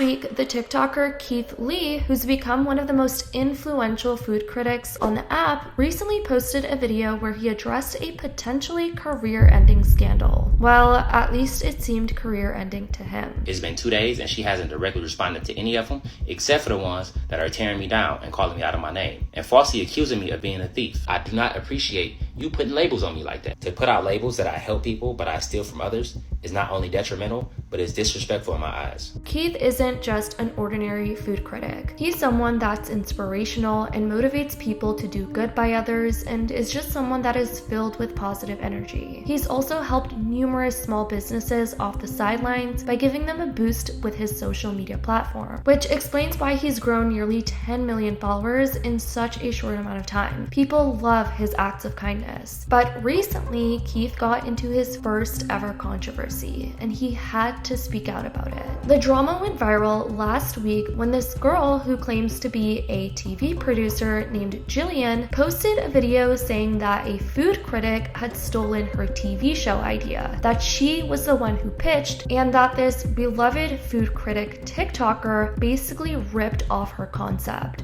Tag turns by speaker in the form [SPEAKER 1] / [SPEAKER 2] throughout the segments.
[SPEAKER 1] week, the TikToker Keith Lee, who's become one of the most influential food critics on the app, recently posted a video where he addressed a potentially career-ending scandal. Well, at least it seemed career-ending to him.
[SPEAKER 2] It's been 2 days and she hasn't directly responded to any of them, except for the ones that are tearing me down and calling me out of my name, and falsely accusing me of being a thief. I do not appreciate you putting labels on me like that. To put out labels that I help people but I steal from others is not only detrimental, but it's disrespectful in my eyes.
[SPEAKER 1] Keith isn't just an ordinary food critic. He's someone that's inspirational and motivates people to do good by others, and is just someone that is filled with positive energy. He's also helped numerous small businesses off the sidelines by giving them a boost with his social media platform, which explains why he's grown nearly 10 million followers in such a short amount of time. People love his acts of kindness. But recently, Keith got into his first ever controversy, and he had to speak out about it. The drama went viral last week when this girl, who claims to be a TV producer named Jillian, posted a video saying that a food critic had stolen her TV show idea, that she was the one who pitched, and that this beloved food critic TikToker basically ripped off her concept.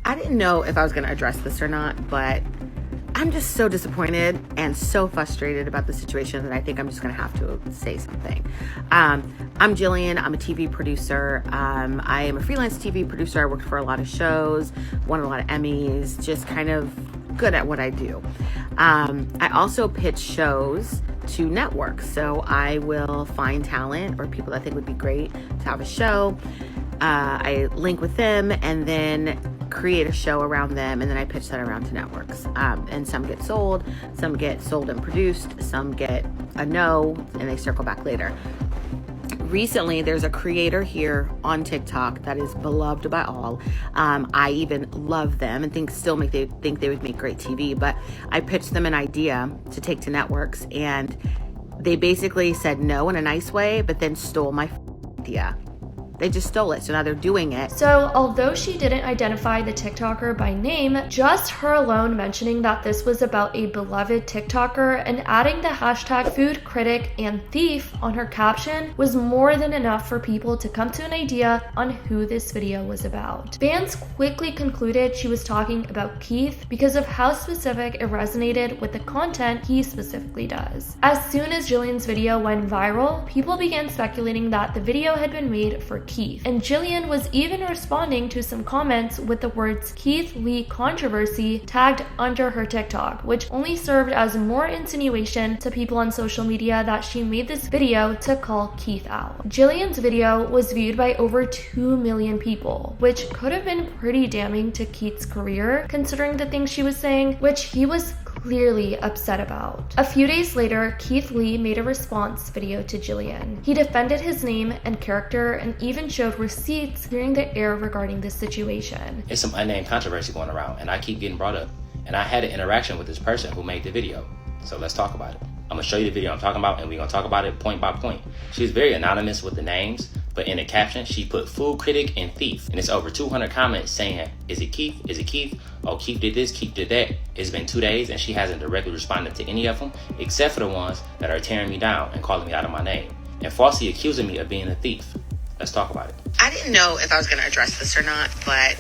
[SPEAKER 3] I didn't know if I was going to address this or not, but I'm just so disappointed and so frustrated about the situation that I think I'm just going to have to say something. I'm Jillian. I'm a TV producer. I am a freelance TV producer. I worked for a lot of shows, won a lot of Emmys, just kind of good at what I do. I also pitch shows to networks. So I will find talent or people that I think would be great to have a show. I link with them and then create a show around them, and then I pitch that around to networks. And some get sold and produced, some get a no, and they circle back later. Recently, there's a creator here on TikTok that is beloved by all. I even love them and think they would make great TV, but I pitched them an idea to take to networks, and they basically said no in a nice way, but then stole my idea. They just stole it, so now they're doing it.
[SPEAKER 1] So although she didn't identify the TikToker by name, just her alone mentioning that this was about a beloved TikToker and adding the hashtag food critic and thief on her caption was more than enough for people to come to an idea on who this video was about. Fans quickly concluded she was talking about Keith because of how specific it resonated with the content he specifically does. As soon as Jillian's video went viral, people began speculating that the video had been made for Keith, and Jillian was even responding to some comments with the words Keith Lee controversy tagged under her TikTok, which only served as more insinuation to people on social media that she made this video to call Keith out. Jillian's video was viewed by over 2 million people, which could have been pretty damning to Keith's career considering the things she was saying, which he was clearly upset about. A few days later, Keith Lee made a response video to Jillian. He defended his name and character and even showed receipts clearing the air regarding this situation.
[SPEAKER 2] It's some unnamed controversy going around and I keep getting brought up. And I had an interaction with this person who made the video. So let's talk about it. I'm gonna show you the video I'm talking about and we're gonna talk about it point by point. She was very anonymous with the names, but in the caption, she put food critic and thief. And it's over 200 comments saying, is it Keith? Is it Keith? Oh, Keith did this, Keith did that. It's been 2 days and she hasn't directly responded to any of them, except for the ones that are tearing me down and calling me out of my name, and falsely accusing me of being a thief. Let's talk about it.
[SPEAKER 3] I didn't know if I was going to address this or not, but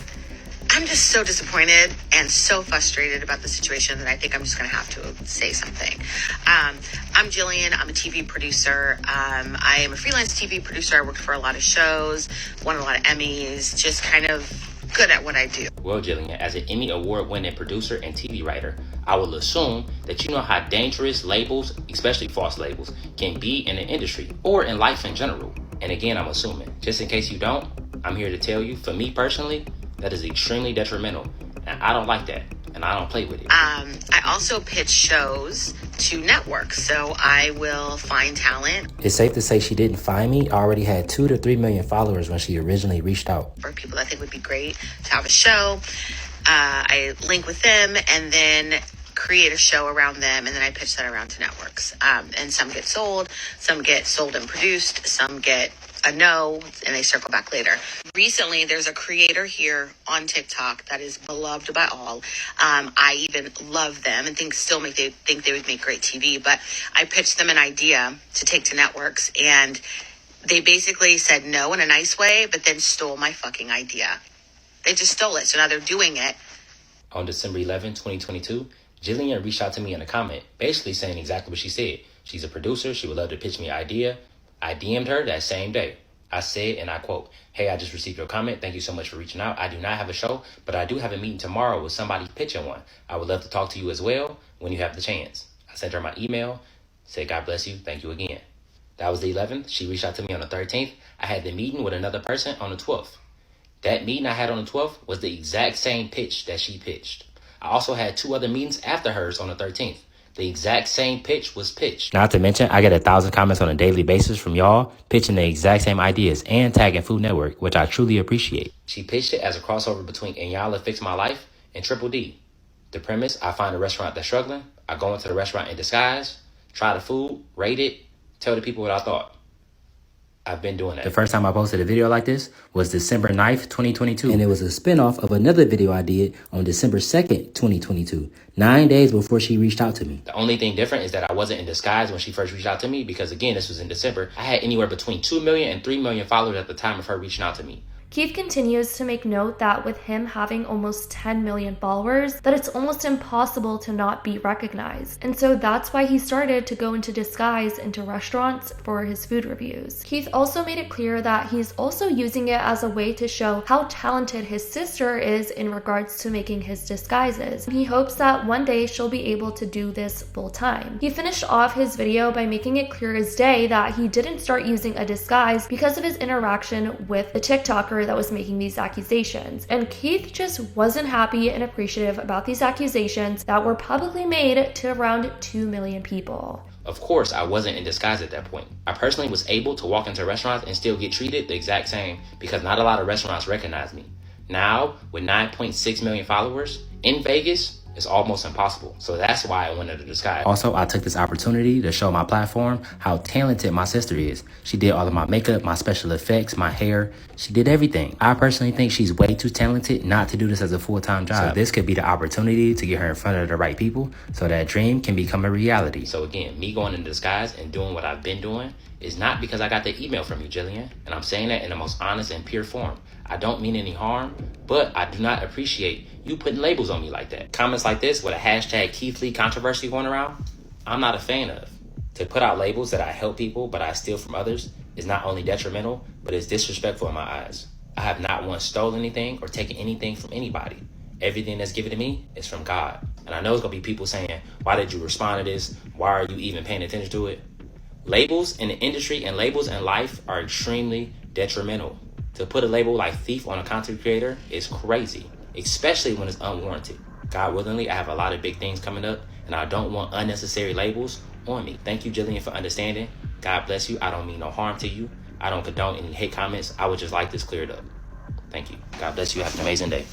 [SPEAKER 3] I'm just so disappointed and so frustrated about the situation that I think I'm just going to have to say something. I'm Jillian. I'm a TV producer. I am a freelance TV producer. I worked for a lot of shows, won a lot of Emmys, just kind of good at what I do.
[SPEAKER 2] Well, Jillian, as an Emmy award-winning producer and TV writer, I will assume that you know how dangerous labels, especially false labels, can be in the industry or in life in general. And again, I'm assuming. Just in case you don't, I'm here to tell you, for me personally, that is extremely detrimental. And I don't like that. And I don't play with it.
[SPEAKER 3] I also pitch shows to networks, so I will find talent.
[SPEAKER 2] It's safe to say she didn't find me. I already had 2 to 3 million followers when she originally reached out.
[SPEAKER 3] For people that I think would be great to have a show. I link with them and then create a show around them, and then I pitch that around to networks. And some get sold and produced, some get a no, and they circle back later. Recently, there's a creator here on TikTok that is beloved by all. I even love them and think they would make great TV, but I pitched them an idea to take to networks, and They basically said no in a nice way, but then stole my fucking idea. They just stole it, so now they're doing it.
[SPEAKER 2] On December 11, 2022, Jillian reached out to me in a comment, basically saying exactly what she said. She's a producer. She would love to pitch me an idea. I DM'd her that same day. I said, and I quote, "Hey, I just received your comment. Thank you so much for reaching out. I do not have a show, but I do have a meeting tomorrow with somebody pitching one. I would love to talk to you as well when you have the chance." I sent her my email, said, "God bless you. Thank you again." That was the 11th. She reached out to me on the 13th. I had the meeting with another person on the 12th. That meeting I had on the 12th was the exact same pitch that she pitched. I also had 2 other meetings after hers on the 13th. The exact same pitch was pitched. Not to mention, I get 1,000 comments on a daily basis from y'all pitching the exact same ideas and tagging Food Network, which I truly appreciate. She pitched it as a crossover between And Y'all Fix My Life and Triple D. The premise, I find a restaurant that's struggling, I go into the restaurant in disguise, try the food, rate it, tell the people what I thought. I've been doing that. The first time I posted a video like this was December 9th, 2022. And it was a spinoff of another video I did on December 2nd, 2022. 9 days before she reached out to me. The only thing different is that I wasn't in disguise when she first reached out to me because, again, this was in December. I had anywhere between 2 million and 3 million followers at the time of her reaching out to me.
[SPEAKER 1] Keith continues to make note that with him having almost 10 million followers, that it's almost impossible to not be recognized. And so that's why he started to go into disguise into restaurants for his food reviews. Keith also made it clear that he's also using it as a way to show how talented his sister is in regards to making his disguises. He hopes that one day she'll be able to do this full time. He finished off his video by making it clear as day that he didn't start using a disguise because of his interaction with the TikToker that was making these accusations. And Keith just wasn't happy and appreciative about these accusations that were publicly made to around 2 million people.
[SPEAKER 2] Of course, I wasn't in disguise at that point. I personally was able to walk into restaurants and still get treated the exact same because not a lot of restaurants recognize me. Now, with 9.6 million followers in Vegas, it's almost impossible. So that's why I went into disguise. Also, I took this opportunity to show my platform how talented my sister is. She did all of my makeup, my special effects, my hair. She did everything. I personally think she's way too talented not to do this as a full-time job. So this could be the opportunity to get her in front of the right people so that dream can become a reality. So again, me going into disguise and doing what I've been doing is not because I got the email from you, Jillian. And I'm saying that in the most honest and pure form. I don't mean any harm, but I do not appreciate you putting labels on me like that. Comments like this with a hashtag Keith Lee controversy going around, I'm not a fan of. To put out labels that I help people but I steal from others is not only detrimental, but it's disrespectful in my eyes. I have not once stolen anything or taken anything from anybody. Everything that's given to me is from God. And I know it's going to be people saying, why did you respond to this? Why are you even paying attention to it? Labels in the industry and labels in life are extremely detrimental. To put a label like thief on a content creator is crazy, especially when it's unwarranted. God willingly, I have a lot of big things coming up, and I don't want unnecessary labels on me. Thank you, Jillian, for understanding. God bless you. I don't mean no harm to you. I don't condone any hate comments. I would just like this cleared up. Thank you. God bless you. Have an amazing day.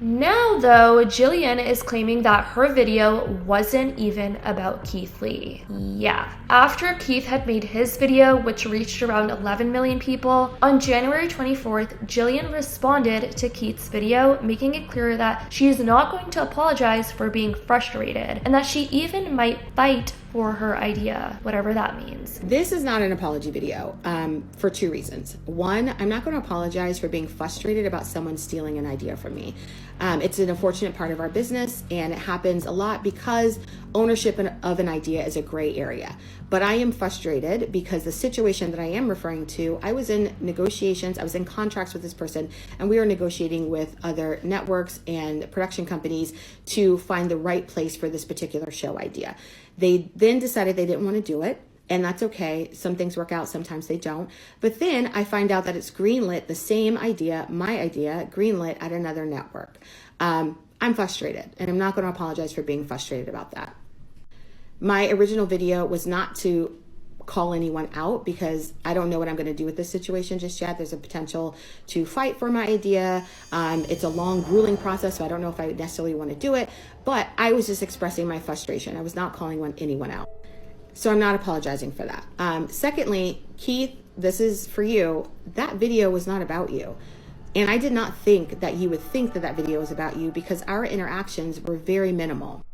[SPEAKER 1] Now, though, Jillian is claiming that her video wasn't even about Keith Lee. Yeah. After Keith had made his video, which reached around 11 million people, on January 24th, Jillian responded to Keith's video, making it clear that she is not going to apologize for being frustrated, and that she even might fight for her idea, whatever that means.
[SPEAKER 3] This is not an apology video for 2 reasons. One, I'm not going to apologize for being frustrated about someone stealing an idea from me. It's an unfortunate part of our business, and it happens a lot because ownership of an idea is a gray area. But I am frustrated because the situation that I am referring to, I was in negotiations, I was in contracts with this person, and we were negotiating with other networks and production companies to find the right place for this particular show idea. They then decided they didn't want to do it, and that's okay. Some things work out, sometimes they don't. But then I find out that it's greenlit, the same idea, my idea, greenlit at another network. I'm frustrated, and I'm not going to apologize for being frustrated about that. My original video was not to call anyone out because I don't know what I'm going to do with this situation just yet. There's a potential to fight for my idea. It's a long, grueling process, so I don't know if I necessarily want to do it, but I was just expressing my frustration. I was not calling anyone out. So I'm not apologizing for that. Secondly, Keith, this is for you. That video was not about you. And I did not think that you would think that that video was about you because our interactions were very minimal.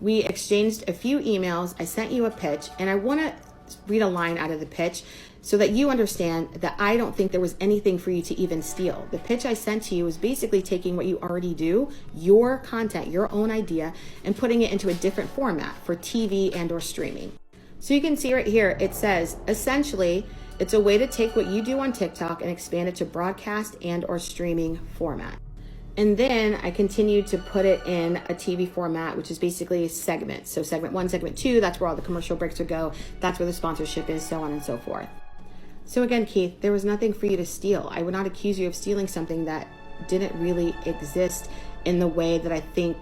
[SPEAKER 3] We exchanged a few emails. I sent you a pitch, and I want to read a line out of the pitch so that you understand that I don't think there was anything for you to even steal. The pitch I sent to you is basically taking what you already do, your content, your own idea, and putting it into a different format for TV and or streaming. So you can see right here, it says, essentially, it's a way to take what you do on TikTok and expand it to broadcast and or streaming format. And then I continued to put it in a TV format, which is basically segments. So segment 1, segment 2, that's where all the commercial breaks would go. That's where the sponsorship is, so on and so forth. So again, Keith, there was nothing for you to steal. I would not accuse you of stealing something that didn't really exist in the way that I think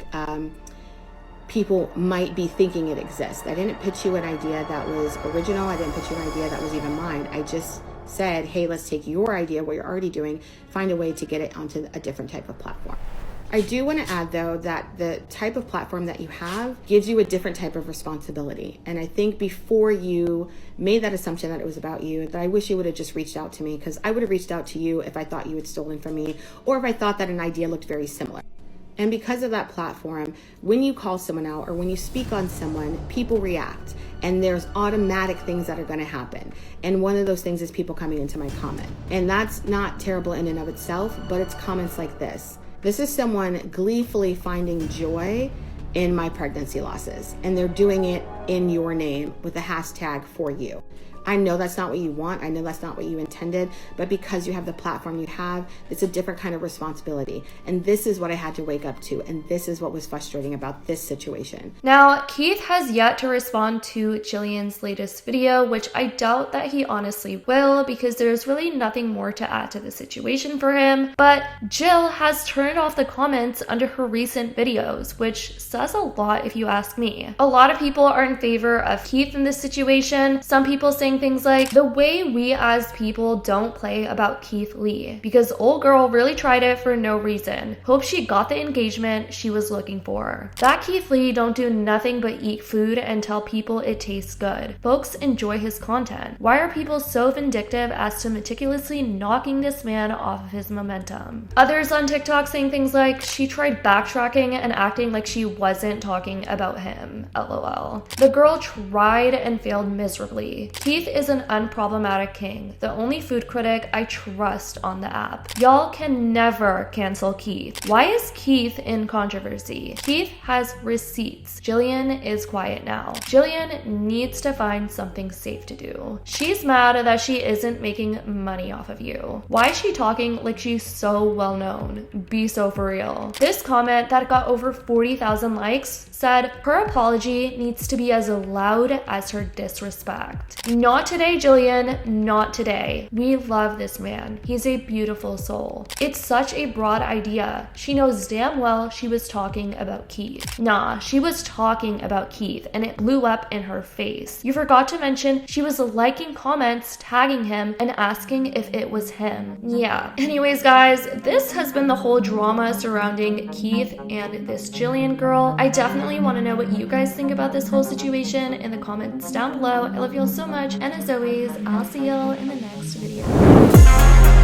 [SPEAKER 3] people might be thinking it exists. I didn't pitch you an idea that was original. I didn't pitch you an idea that was even mine. I just said, hey, let's take your idea, what you're already doing, find a way to get it onto a different type of platform. I do want to add, though, that the type of platform that you have gives you a different type of responsibility. And I think before you made that assumption that it was about you, that I wish you would have just reached out to me, because I would have reached out to you if I thought you had stolen from me, or if I thought that an idea looked very similar. And because of that platform, when you call someone out or when you speak on someone, people react. And there's automatic things that are going to happen. And one of those things is people coming into my comment. And that's not terrible in and of itself, but it's comments like this. This is someone gleefully finding joy in my pregnancy losses. And they're doing it in your name with a hashtag for you. I know that's not what you want. I know that's not what you intended, but because you have the platform you have, it's a different kind of responsibility. And this is what I had to wake up to. And this is what was frustrating about this situation.
[SPEAKER 1] Now, Keith has yet to respond to Jillian's latest video, which I doubt that he honestly will, because there's really nothing more to add to the situation for him. But Jill has turned off the comments under her recent videos, which says a lot if you ask me. A lot of people are in favor of Keith in this situation. Some people saying things like, the way we as people don't play about Keith Lee, because old girl really tried it for no reason. Hope she got the engagement she was looking for. That Keith Lee don't do nothing but eat food and tell people it tastes good. Folks enjoy his content. Why are people so vindictive as to meticulously knocking this man off of his momentum? Others on TikTok saying things like, she tried backtracking and acting like she wasn't talking about him. LOL. The girl tried and failed miserably. Keith is an unproblematic king, the only food critic I trust on the app. Y'all can never cancel Keith. Why is Keith in controversy? Keith has receipts. Jillian is quiet now. Jillian needs to find something safe to do. She's mad that she isn't making money off of you. Why is she talking like she's so well known? Be so for real. This comment that got over 40,000 likes said her apology needs to be as loud as her disrespect. Not today, Jillian, not today. We love this man. He's a beautiful soul. It's such a broad idea. She knows damn well she was talking about Keith. Nah, she was talking about Keith and it blew up in her face. You forgot to mention she was liking comments, tagging him, and asking if it was him. Yeah. Anyways, guys, this has been the whole drama surrounding Keith and this Jillian girl. I definitely want to know what you guys think about this whole situation in the comments down below. I love y'all so much, and as always, I'll see y'all in the next video.